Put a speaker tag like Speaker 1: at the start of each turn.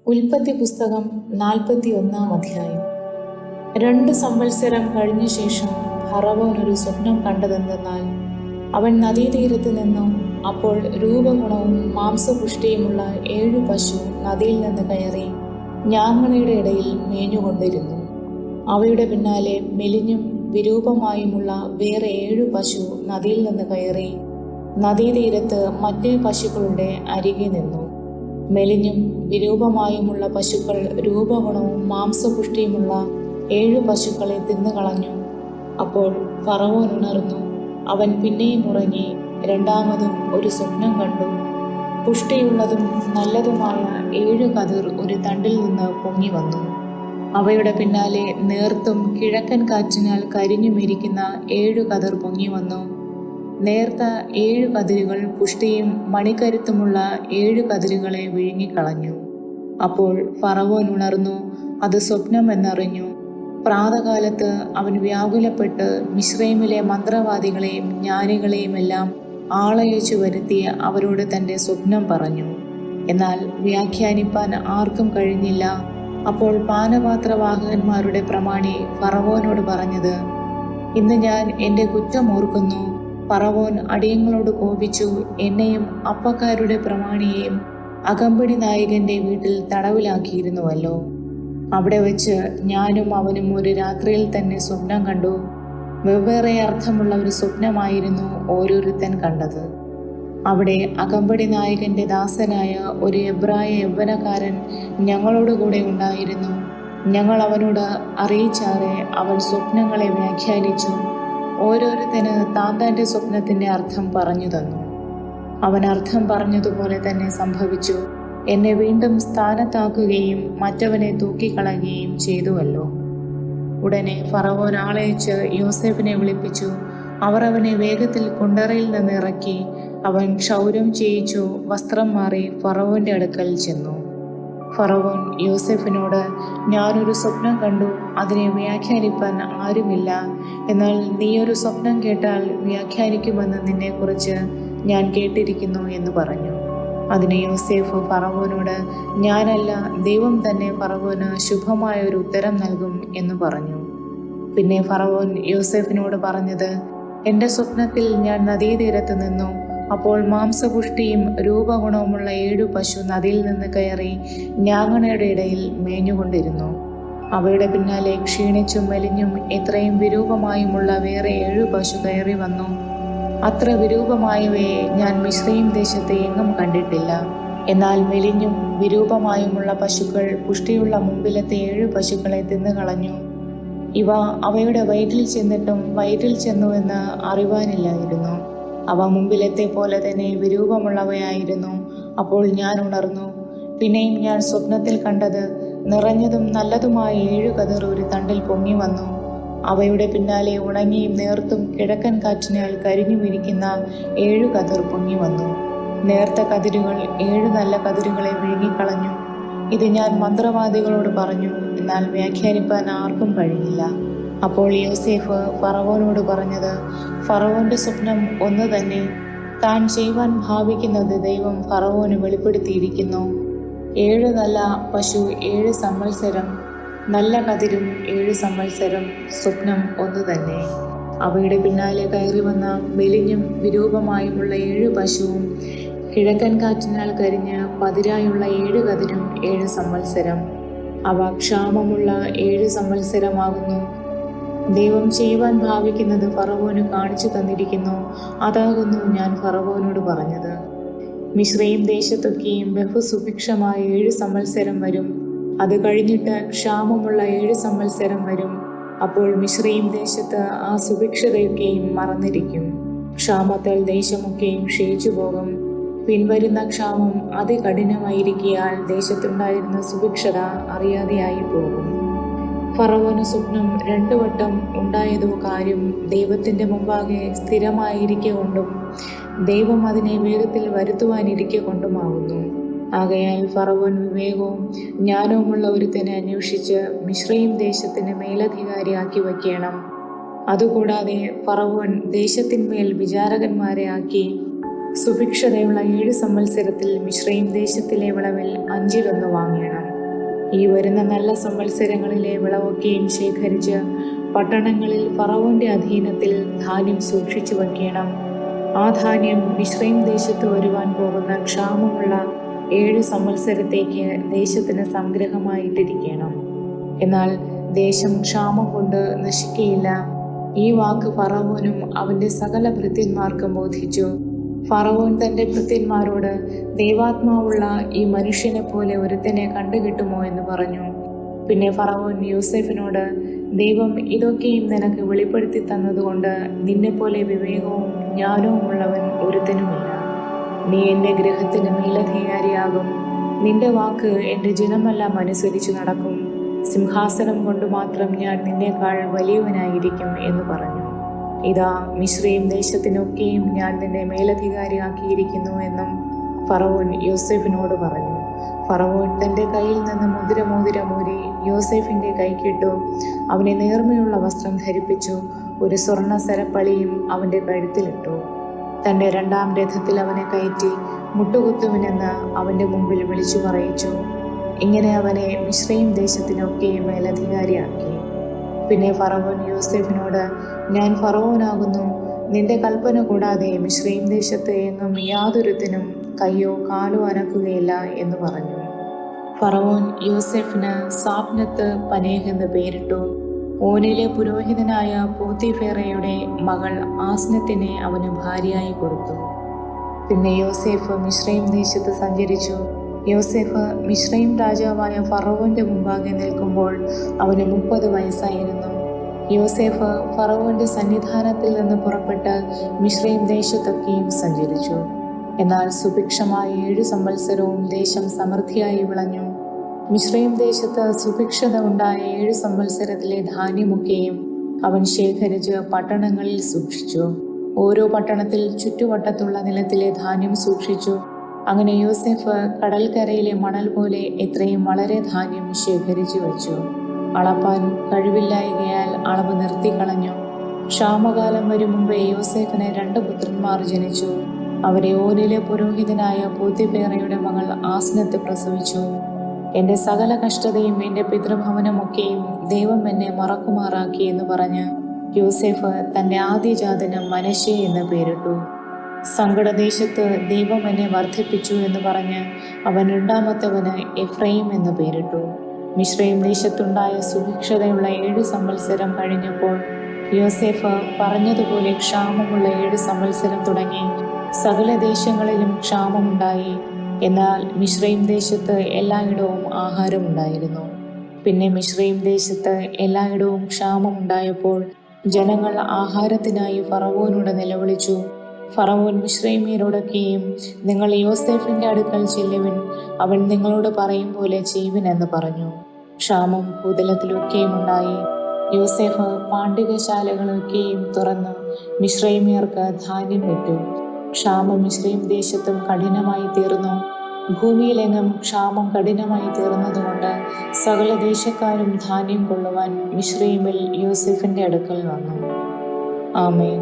Speaker 1: ഉൽപ്പത്തി പുസ്തകം 41 അധ്യായം. 2 സംവത്സരം കഴിഞ്ഞ ശേഷം ഫറവോൻ ഒരു സ്വപ്നം കണ്ടതെന്തെന്നാൽ, അവൻ നദീതീരത്ത് നിന്നു അപ്പോൾ രൂപഗുണവും മാംസപുഷ്ടിയുമുള്ള 7 പശു നദിയിൽ നിന്ന് കയറി ഞാങ്ങണയുടെ ഇടയിൽ മേഞ്ഞുകൊണ്ടിരുന്നു. അവയുടെ പിന്നാലെ മെലിഞ്ഞും വിരൂപമായുമുള്ള വേറെ 7 പശു നദിയിൽ നിന്ന് കയറി നദീതീരത്ത് മറ്റേ പശുക്കളുടെ അരികെ നിന്നു. മെലിഞ്ഞും വിരൂപമായുമുള്ള പശുക്കൾ രൂപഗുണവും മാംസപുഷ്ടിയുമുള്ള 7 പശുക്കളെ തിന്നുകളഞ്ഞു. അപ്പോൾ ഫറവോൻ ഉണർന്നു. അവൻ പിന്നെയും ഉറങ്ങി രണ്ടാമതും ഒരു സ്വപ്നം കണ്ടു. പുഷ്ടിയുള്ളതും നല്ലതുമായ 7 കതിർ ഒരു തണ്ടിൽ നിന്ന് പൊങ്ങി വന്നു. അവയുടെ പിന്നാലെ നേർത്തും കിഴക്കൻ കാറ്റിനാൽ കരിഞ്ഞുമിരിക്കുന്ന 7 കതിർ പൊങ്ങി വന്നു. നേർത്ത 7 കതിരുകൾ പുഷ്ടിയും മണിക്കരുത്തുമുള്ള 7 കതിരുകളെ വിഴുങ്ങിക്കളഞ്ഞു. അപ്പോൾ ഫറവോൻ ഉണർന്നു, അത് സ്വപ്നം എന്നറിഞ്ഞു. പ്രാതകാലത്ത് അവൻ വ്യാകുലപ്പെട്ട് മിസ്രയീമിലെ മന്ത്രവാദികളെയും ജ്ഞാനികളെയും എല്ലാം ആളയച്ചു വരുത്തി അവരോട് തൻ്റെ സ്വപ്നം പറഞ്ഞു. എന്നാൽ വ്യാഖ്യാനിപ്പാൻ ആർക്കും കഴിഞ്ഞില്ല. അപ്പോൾ പാനപാത്രവാഹകന്മാരുടെ പ്രമാണി ഫറവോനോട് പറഞ്ഞത്, ഇന്ന് ഞാൻ എൻ്റെ കുറ്റം ഓർക്കുന്നു. ഫറവോൻ അടിയങ്ങളോട് കോപിച്ചു എന്നെയും അപ്പക്കാരുടെ പ്രമാണിയെയും അകമ്പടി നായകന്റെ വീട്ടിൽ തടവിലാക്കിയിരുന്നുവല്ലോ. അവിടെ വെച്ച് ഞാനും അവനും ഒരു രാത്രിയിൽ തന്നെ സ്വപ്നം കണ്ടു. വെവ്വേറെ അർത്ഥമുള്ള ഒരു സ്വപ്നമായിരുന്നു ഓരോരുത്തൻ കണ്ടത്. അവിടെ അകമ്പടി നായകന്റെ ദാസനായ ഒരു എബ്രായ യൗവനക്കാരൻ ഞങ്ങളോടുകൂടെ ഉണ്ടായിരുന്നു. ഞങ്ങൾ അവനോട് അറിയിച്ചാറെ അവൻ സ്വപ്നങ്ങളെ വ്യാഖ്യാനിച്ചു ഓരോരുത്തന് താൻ്റെ സ്വപ്നത്തിൻ്റെ അർത്ഥം പറഞ്ഞു തന്നു. അവൻ അർത്ഥം പറഞ്ഞതുപോലെ തന്നെ സംഭവിച്ചു. എന്നെ വീണ്ടും സ്ഥാനത്താക്കുകയും മറ്റവനെ തൂക്കിക്കളയുകയും ചെയ്തുവല്ലോ. ഉടനെ ഫറവോൻ ആളയച്ച് യോസേഫിനെ വിളിപ്പിച്ചു. അവർ അവനെ വേഗത്തിൽ കുണ്ടറയിൽ നിന്ന് ഇറക്കി. അവൻ ക്ഷൗരം ചെയ്യിച്ചു വസ്ത്രം മാറി ഫറവോന്റെ അടുക്കൽ ചെന്നു. ഫറവോൻ യോസേഫിനോട്, ഞാനൊരു സ്വപ്നം കണ്ടു, അതിനെ വ്യാഖ്യാനിപ്പാൻ ആരുമില്ല. എന്നാൽ നീ ഒരു സ്വപ്നം കേട്ടാൽ വ്യാഖ്യാനിക്കുമെന്ന് നിന്നെക്കുറിച്ച് ഞാൻ കേട്ടിരിക്കുന്നു എന്ന് പറഞ്ഞു. അതിന് യോസേഫ് ഫറവോനോട്, ഞാനല്ല, ദൈവം തന്നെ ഫറവോന് ശുഭമായ ഒരു ഉത്തരം നൽകും എന്ന് പറഞ്ഞു. പിന്നെ ഫറവോൻ യോസേഫിനോട് പറഞ്ഞത്, എൻ്റെ സ്വപ്നത്തിൽ ഞാൻ നദീതീരത്ത് നിന്നു. അപ്പോൾ മാംസപുഷ്ടിയും രൂപഗുണവുമുള്ള 7 പശു നദിയിൽ നിന്ന് കയറി ഞാങ്ങണയുടെ ഇടയിൽ മേഞ്ഞുകൊണ്ടിരുന്നു. അവയുടെ പിന്നാലെ ക്ഷീണിച്ചും മെലിഞ്ഞും എത്രയും വിരൂപമായുമുള്ള വേറെ 7 പശു കയറി വന്നു. അത്ര വിരൂപമായവയെ ഞാൻ മിസ്രയീം ദേശത്തെ എങ്ങും കണ്ടിട്ടില്ല. എന്നാൽ മെലിഞ്ഞും വിരൂപമായുമുള്ള പശുക്കൾ പുഷ്ടിയുള്ള മുമ്പിലത്തെ 7 പശുക്കളെ തിന്നുകളഞ്ഞു. ഇവ അവയുടെ വയറ്റിൽ ചെന്നിട്ടും വയറ്റിൽ ചെന്നുവെന്ന് അറിവാനില്ലായിരുന്നു. അവ മുമ്പിലത്തെ പോലെ തന്നെ വിരൂപമുള്ളവയായിരുന്നു. അപ്പോൾ ഞാൻ ഉണർന്നു. പിന്നെയും ഞാൻ സ്വപ്നത്തിൽ കണ്ടത്, നിറഞ്ഞതും നല്ലതുമായ 7 കതിർ ഒരു തണ്ടിൽ പൊങ്ങി വന്നു. അവയുടെ പിന്നാലെ ഉണങ്ങിയും നേർത്തും കിഴക്കൻ കാറ്റിനാൽ കരിഞ്ഞുമിരിക്കുന്ന 7 കതിർ പൊങ്ങി വന്നു. നേർത്ത കതിരുകൾ 7 നല്ല കതിരുകളെ വിഴുങ്ങിക്കളഞ്ഞു. ഇത് ഞാൻ മന്ത്രവാദികളോട് പറഞ്ഞു, എന്നാൽ വ്യാഖ്യാനിപ്പാൻ ആർക്കും കഴിഞ്ഞില്ല. അപ്പോൾ യോസേഫ് ഫറവോനോട് പറഞ്ഞത്, ഫറവോന്റെ സ്വപ്നം ഒന്ന് തന്നെ. താൻ ചെയ്യുവാൻ ഭാവിക്കുന്നത് ദൈവം ഫറവോന് വെളിപ്പെടുത്തിയിരിക്കുന്നു. 7 നല്ല പശു 7 സംവത്സരം, നല്ല കതിരും 7 സംവത്സരം, സ്വപ്നം ഒന്ന് തന്നെ. അവയുടെ പിന്നാലെ കയറി വന്ന മെലിഞ്ഞും വിരൂപമായുമുള്ള 7 പശുവും കിഴക്കൻ കാറ്റിനാൽ കരിഞ്ഞ് പതിരായുള്ള 7 കതിരും 7 സംവത്സരം. അവ ക്ഷാമമുള്ള 7 സംവത്സരമാകുന്നു. ദൈവം ചെയ്യുവാൻ ഭാവിക്കുന്നത് ഫറവോന് കാണിച്ചു തന്നിരിക്കുന്നു. അതാകുന്നു ഞാൻ ഫറവോനോട് പറഞ്ഞത്. മിസ്രയീം ദേശത്തൊക്കെയും ബഹുസുഭിക്ഷമായ 7 സംവത്സരം വരും. അത് കഴിഞ്ഞിട്ട് ക്ഷാമമുള്ള 7 സംവത്സരം വരും. അപ്പോൾ മിസ്രയീം ദേശത്ത് ആ സുഭിക്ഷതയൊക്കെയും മറന്നിരിക്കും. ക്ഷാമത്താൽ ദേശമൊക്കെയും ക്ഷയിച്ചു പോകും. പിൻവരുന്ന ക്ഷാമം അതികഠിനമായിരിക്കയാൽ ദേശത്തുണ്ടായിരുന്ന സുഭിക്ഷത അറിയാതെയായി പോകും. ഫറവോന് സ്വപ്നം 2 വട്ടം ഉണ്ടായതോ കാര്യം ദൈവത്തിൻ്റെ മുമ്പാകെ സ്ഥിരമായിരിക്കെ കൊണ്ടും ദൈവം അതിനെ വേഗത്തിൽ വരുത്തുവാനിരിക്കെ കൊണ്ടുമാകുന്നു. ആകയാൽ ഫറവോൻ വിവേകവും ജ്ഞാനവുമുള്ള ഒരുത്തനെ അന്വേഷിച്ച് മിസ്രയീം ദേശത്തിന് മേലധികാരിയാക്കി വയ്ക്കണം. അതുകൂടാതെ ഫറവോൻ ദേശത്തിന്മേൽ വിചാരകന്മാരെ ആക്കി സുഭിക്ഷതയുള്ള 7 സംവത്സരത്തിൽ മിസ്രയീം ദേശത്തിലെ വിളവിൽ 1/5 വാങ്ങണം. ഈ വരുന്ന നല്ല സംവത്സരങ്ങളിലെ വിളവൊക്കെയും ശേഖരിച്ച് പട്ടണങ്ങളിൽ ഫറവോന്റെ അധീനത്തിൽ ധാന്യം സൂക്ഷിച്ചു വയ്ക്കണം. ആ ധാന്യം മിസ്രയീം ദേശത്ത് വരുവാൻ പോകുന്ന ക്ഷാമമുള്ള 7 സംവത്സരത്തേക്ക് ദേശത്തിന് സംഗ്രഹമായിട്ടിരിക്കണം. എന്നാൽ ദേശം ക്ഷാമം കൊണ്ട് നശിക്കയില്ല. ഈ വാക്ക് ഫറവോനും അവന്റെ സകല ഭൃത്യന്മാർക്കും ബോധിച്ചു. ഫറവോൻ തന്റെ ഭൃത്യന്മാരോട്, ദൈവാത്മാവുള്ള ഈ മനുഷ്യനെ പോലെ ഒരുത്തനെ കണ്ടുകിട്ടുമോ എന്ന് പറഞ്ഞു. പിന്നെ ഫറവോൻ യോസേഫിനോട്, ദൈവം ഇതൊക്കെയും നിനക്ക് വെളിപ്പെടുത്തി തന്നതുകൊണ്ട് നിന്നെപ്പോലെ വിവേകവും ജ്ഞാനവും ഉള്ളവൻ ഒരുത്തനുമില്ല. നീ എൻ്റെ ഗൃഹത്തിന് മേലധികാരിയാകും. നിന്റെ വാക്ക് എൻ്റെ ജനമെല്ലാം അനുസരിച്ചു നടക്കും. സിംഹാസനം കൊണ്ട് മാത്രം ഞാൻ നിന്നേക്കാൾ വലിയവനായിരിക്കും എന്ന് പറഞ്ഞു. ഇതാ, മിസ്രയീം ദേശത്തിനൊക്കെയും ഞാൻ നിന്നെ മേലധികാരിയാക്കിയിരിക്കുന്നു എന്നും ഫറവോൻ യോസേഫിനോട് പറഞ്ഞു. ഫറവോൻ തൻ്റെ കയ്യിൽ നിന്ന് മുദ്രമോതിരമൂരി യോസേഫിൻ്റെ കൈക്കിട്ടു. അവനെ നേർമയുള്ള വസ്ത്രം ധരിപ്പിച്ചു. ഒരു സ്വർണ്ണ സരപ്പളിയും അവൻ്റെ കഴുത്തിലിട്ടു. തൻ്റെ 2-ാം രഥത്തിൽ അവനെ കയറ്റി മുട്ടുകുത്തുവിനെന്ന് അവൻ്റെ മുമ്പിൽ വിളിച്ചു പറയിച്ചു. ഇങ്ങനെ അവനെ മിസ്രയീം ദേശത്തിനൊക്കെയും മേലധികാരിയാക്കി. പിന്നെ ഫറവോൻ യോസേഫിനോട്, ഞാൻ ഫറവോനാകുന്നു. നിന്റെ കൽപ്പന കൂടാതെ മിസ്രയീം ദേശത്ത് എങ്ങും യാതൊരുത്തിനും കയ്യോ കാലോ അനക്കുകയില്ല എന്ന് പറഞ്ഞു. ഫറവോൻ യോസേഫിന് സാപ്നത്ത് പനേഹ് എന്ന് പേരിട്ടു. ഓനിലെ പുരോഹിതനായ പോത്തിഫേറയുടെ മകൾ ആസ്നത്തിനെ അവന് ഭാര്യയായി കൊടുത്തു. പിന്നെ യോസേഫ് മിസ്രയീം ദേശത്ത് സഞ്ചരിച്ചു. യോസേഫ് മിസ്രയീം രാജാവായ ഫറവോന്റെ മുമ്പാകെ നിൽക്കുമ്പോൾ അവന് 30 വയസ്സായിരുന്നു. യോസേഫ് ഫറവോന്റെ സന്നിധാനത്തിൽ നിന്ന് പുറപ്പെട്ട് മിസ്രയീം ദേശത്തൊക്കെയും സഞ്ചരിച്ചു. എന്നാൽ സുഭിക്ഷമായ 7 സംവത്സരവും ദേശം സമൃദ്ധിയായി വിളഞ്ഞു. മിസ്രയീം ദേശത്ത് സുഭിക്ഷത ഉണ്ടായ 7 സംവത്സരത്തിലെ ധാന്യമൊക്കെയും അവൻ ശേഖരിച്ച് പട്ടണങ്ങളിൽ സൂക്ഷിച്ചു. ഓരോ പട്ടണത്തിൽ ചുറ്റുവട്ടത്തുള്ള നിലത്തിലെ ധാന്യം സൂക്ഷിച്ചു. അങ്ങനെ യോസേഫ് കടൽക്കരയിലെ മണൽ പോലെ എത്രയും വളരെ ധാന്യം ശേഖരിച്ചു വച്ചു. അളപ്പാൻ കഴിവില്ലായകയാൽ അളവ് നിർത്തിക്കളഞ്ഞു. ക്ഷാമകാലം വരും മുമ്പേ യോസേഫിന് 2 പുത്രന്മാർ ജനിച്ചു. അവരെ ഓനിലെ പുരോഹിതനായ പോത്തിഫേറയുടെ മകൾ ആസ്നത്ത് പ്രസവിച്ചു. എൻ്റെ സകല കഷ്ടതയും എൻ്റെ പിതൃഭവനമൊക്കെയും ദൈവം എന്നെ മറക്കുമാറാക്കി എന്ന് പറഞ്ഞ് യോസേഫ് തൻ്റെ ആദ്യജാതന് മനശ്ശെ എന്ന് പേരിട്ടു. സങ്കടദേശത്ത് ദൈവം എന്നെ വർദ്ധിപ്പിച്ചു എന്ന് പറഞ്ഞ് അവൻ 2-ാമത്തവന് എഫ്രൈം എന്ന് പേരിട്ടു. മിസ്രയീം ദേശത്തുണ്ടായ സുഭിക്ഷതയുള്ള 7 സംവത്സരം കഴിഞ്ഞപ്പോൾ യോസേഫ് പറഞ്ഞതുപോലെ ക്ഷാമമുള്ള 7 സംവത്സരം തുടങ്ങി. സകല ദേശങ്ങളിലും ക്ഷാമമുണ്ടായി. എന്നാൽ മിസ്രയീം ദേശത്ത് എല്ലായിടവും ആഹാരമുണ്ടായിരുന്നു. പിന്നെ മിസ്രയീം ദേശത്ത് എല്ലായിടവും ക്ഷാമമുണ്ടായപ്പോൾ ജനങ്ങൾ ആഹാരത്തിനായി ഫറവോനോട് നിലവിളിച്ചു. ഫറവോൻ മിസ്രയീമ്യരോടൊക്കെയും, നിങ്ങൾ യോസേഫിന്റെ അടുക്കൽ ചെല്ലുവിൻ, അവൻ നിങ്ങളോട് പറയും പോലെ ചെയ്യുവിൻ എന്ന് പറഞ്ഞു. ക്ഷാമം ഭൂതലത്തിലൊക്കെയും ഉണ്ടായി. യോസേഫ് പാണ്ഡികശാലകളൊക്കെയും തുറന്നു മിസ്രയീമ്യർക്ക് ധാന്യം വിറ്റു. ക്ഷാമം മിസ്രയീം ദേശത്തും കഠിനമായി തീർന്നു. ഭൂമിയിലെങ്ങും ക്ഷാമം കഠിനമായി തീർന്നതുകൊണ്ട് സകല ദേശക്കാരും ധാന്യം കൊള്ളുവാൻ മിസ്രയീമിൽ യോസേഫിന്റെ അടുക്കൽ വന്നു. ആമേൻ.